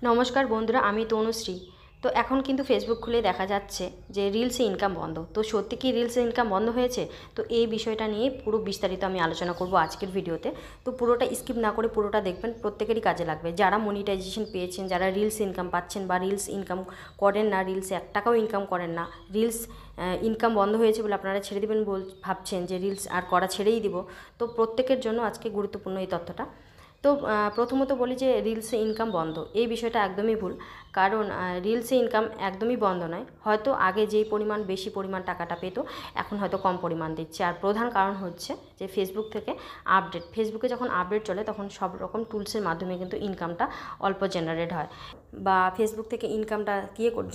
নমস্কার বন্ধুরা, আমি তনুশ্রী। তো এখন কিন্তু ফেসবুক খুলে দেখা যাচ্ছে যে রিলসে ইনকাম বন্ধ। তো সত্যি কি রিলসে ইনকাম বন্ধ হয়েছে? তো এই বিষয়টা নিয়ে পুরো বিস্তারিত আমি আলোচনা করব আজকের ভিডিওতে। তো পুরোটা স্কিপ না করে পুরোটা দেখবেন, প্রত্যেকেরই কাজে লাগবে। যারা মনিটাইজেশন পেয়েছেন, যারা রিলস ইনকাম পাচ্ছেন বা রিলস ইনকাম করেন না, রিলসে 1 টাকাও ইনকাম করেন না, রিলস ইনকাম বন্ধ হয়েছে বলে আপনারা ছেড়ে দেবেন ভাবছেন যে রিলস আর করা ছেড়েই দিব। তো প্রত্যেকের জন্য আজকে গুরুত্বপূর্ণ এই তথ্যটা। তো প্রথমত বলি যে রিলসে ইনকাম বন্ধ, এই বিষয়টা একদমই ভুল। কারণ রিলসে ইনকাম একদমই বন্ধ নয়। হয়তো আগে যেই পরিমাণ বেশি পরিমাণ টাকাটা পেতো, এখন হয়তো কম পরিমাণ দিচ্ছে। আর প্রধান কারণ হচ্ছে যে ফেসবুক থেকে আপডেট, ফেসবুকে যখন আপডেট চলে তখন সব রকম টুলসের মাধ্যমে কিন্তু ইনকামটা অল্প জেনারেট হয়। বা ফেসবুক থেকে ইনকামটা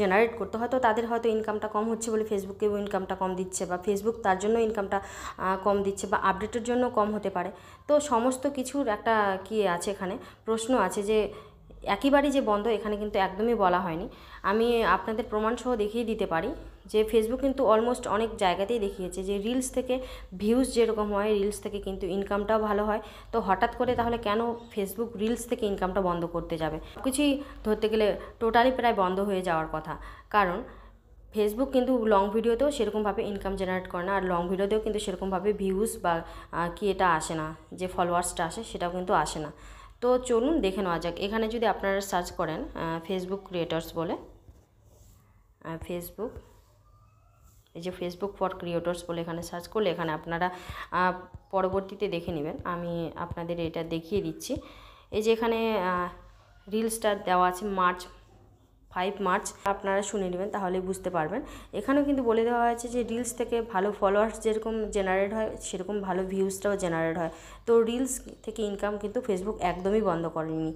জেনারেট করতে হয়তো তাদের হয়তো ইনকামটা কম হচ্ছে বলে ফেসবুকেও ইনকামটা কম দিচ্ছে, বা ফেসবুক তার জন্য ইনকামটা কম দিচ্ছে, বা আপডেটের জন্য কম হতে পারে। তো সমস্ত কিছুর একটা আছে, এখানে প্রশ্ন আছে যে একেবারেই যে বন্ধ, এখানে কিন্তু একদমই বলা হয়নি। আমি আপনাদের প্রমাণসহ দেখিয়ে দিতে পারি যে ফেসবুক কিন্তু অলমোস্ট অনেক জায়গাতেই দেখিয়েছে যে রিলস থেকে ভিউজ যেরকম হয়, রিলস থেকে কিন্তু ইনকামটাও ভালো হয়। তো হঠাৎ করে তাহলে কেন ফেসবুক রিলস থেকে ইনকামটা বন্ধ করতে যাবে? কিছুই ধরতে গেলে টোটালি প্রায় বন্ধ হয়ে যাওয়ার কথা। কারণ ফেসবুক কিন্তু লং ভিডিওতেও সেরকমভাবে ইনকাম জেনারেট করে না, আর লং ভিডিওতেও কিন্তু সেরকমভাবে ভিউজ বা এটা আসে না, যে ফলোয়ার্সটা আসে সেটাও কিন্তু আসে না। তো চলুন দেখে নেওয়া যাক। এখানে যদি আপনারা সার্চ করেন ফেসবুক ক্রিয়েটর্স বলে, ফেসবুক, এই যে ফেসবুক ফর ক্রিয়েটর্স বলে এখানে সার্চ করলে এখানে আপনারা পরবর্তীতে দেখে নেবেন। আমি আপনাদের এটা দেখিয়ে দিচ্ছি। এই যে এখানে রিলসটা দেওয়া আছে মার্চ 5 মার্চ, আপনারা শুনে নেবেন তাহলেই বুঝতে পারবেন। এখানেও কিন্তু বলে দেওয়া হয়েছে যে রিলস থেকে ভালো ফলোয়ার্স যেরকম জেনারেট হয়, সেরকম ভালো ভিউজটাও জেনারেট হয়। তো রিলস থেকে ইনকাম কিন্তু ফেসবুক একদমই বন্ধ করেনি।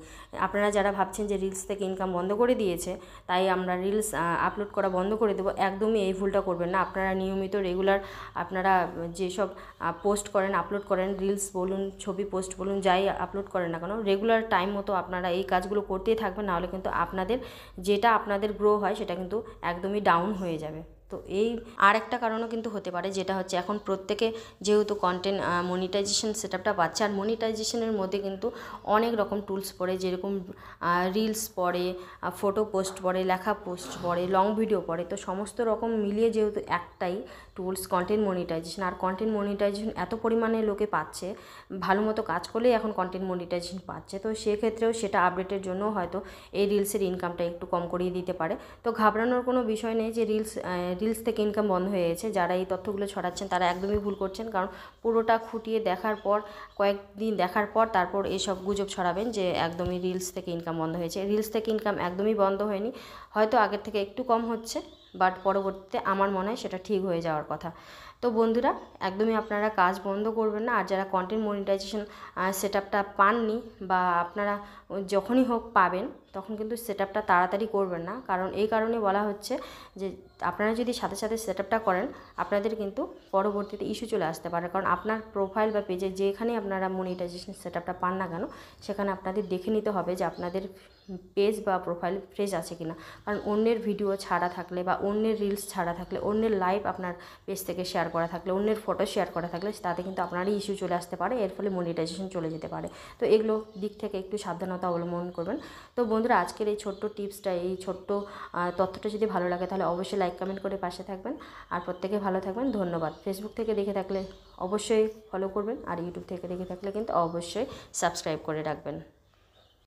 আপনারা যারা ভাবছেন যে রিলস থেকে ইনকাম বন্ধ করে দিয়েছে, তাই আমরা রিলস আপলোড করা বন্ধ করে দেবো, একদমই এই ভুলটা করবেন না। আপনারা নিয়মিত রেগুলার আপনারা যেসব পোস্ট করেন, আপলোড করেন, রিলস বলুন, ছবি পোস্ট বলুন, যাই আপলোড করেন না কেন, রেগুলার টাইম মতো আপনারা এই কাজগুলো করতেই থাকবেন, নাহলে কিন্তু আপনাদের যেটা আপনাদের গ্রো হয় সেটা কিন্তু একদমই ডাউন হয়ে যাবে। তো এই আর একটা কারণও কিন্তু হতে পারে, যেটা হচ্ছে এখন প্রত্যেকে যেহেতু কন্টেন্ট মনিটাইজেশন সেটআপটা পাচ্ছে, আর মনিটাইজেশনের মধ্যে কিন্তু অনেক রকম টুলস পড়ে, যেরকম রিলস পড়ে, ফটো পোস্ট পড়ে, লেখা পোস্ট পড়ে, লং ভিডিও পড়ে। তো সমস্ত রকম মিলিয়ে যেহেতু একটাই টুলস কন্টেন্ট মনিটাইজেশন, আর কন্টেন্ট মনিটাইজেশন এত পরিমাণে লোকে পাচ্ছে, ভালো মতো কাজ করলেই এখন কন্টেন্ট মনিটাইজেশন পাচ্ছে। তো সেক্ষেত্রেও সেটা আপডেটের জন্য হয়তো এই রিলসের ইনকামটা একটু কম করিয়ে দিতে পারে। তো ঘাবড়ানোর কোনো বিষয় নেই যে রিলস থেকে ইনকাম বন্ধ হয়ে গেছে। যারা এই তথ্যগুলো ছড়াচ্ছেন তারা একদমই ভুল করছেন, কারণ পুরোটা খুঁটিয়ে দেখার পর, কয়েকদিন দেখার পর তারপর এইসব গুজব ছড়াবেন যে একদমই রিলস থেকে ইনকাম বন্ধ হয়েছে। রিলস থেকে ইনকাম একদমই বন্ধ হয়নি, হয়তো আগের থেকে একটু কম হচ্ছে, বাট পরবর্তীতে আমার মনে হয় সেটা ঠিক হয়ে যাওয়ার কথা। তো বন্ধুরা, একদমই আপনারা কাজ বন্ধ করবেন না। আর যারা কন্টেন্ট মনিটাইজেশন সেটআপটা পাননি, বা আপনারা যখনই হোক পাবেন, তখন কিন্তু সেটআপটা তাড়াতাড়ি করবেন না। কারণ এই কারণে বলা হচ্ছে যে আপনারা যদি সাথে সাথে সেটআপটা করেন, আপনাদের কিন্তু পরবর্তীতে ইস্যু চলে আসতে পারে। কারণ আপনার প্রোফাইল বা পেজে যেখানে আপনারা মনিটাইজেশন সেটআপটা পান না কেন, সেখানে আপনাদের দেখে নিতে হবে যে আপনাদের পেজ বা প্রোফাইল ফ্রেশ আছে কিনা। কারণ অন্যের ভিডিও ছাড়া থাকলে, বা অন্যের রিলস ছাড়া থাকলে, অন্যের লাইভ আপনার পেজ থেকে শেয়ার করা থাকলে, অন্যের ফটো শেয়ার করা থাকলে, তাতে কিন্তু আপনারই ইস্যু চলে আসতে পারে, এর ফলে মনিটাইজেশন চলে যেতে পারে। তো এগুলো দিক থেকে একটু সাবধানতা অবলম্বন করবেন। তো বন্ধুরা, আজকের এই ছোট্ট টিপসটা, এই ছোট্ট তথ্যটা যদি ভালো লাগে তাহলে অবশ্যই লাইক কমেন্ট করে পাশে থাকবেন। আর প্রত্যেকে ভালো থাকবেন, ধন্যবাদ। ফেসবুক থেকে দেখে থাকলে অবশ্যই ফলো করবেন, আর ইউটিউব থেকে দেখে থাকলে কিন্তু অবশ্যই সাবস্ক্রাইব করে রাখবেন।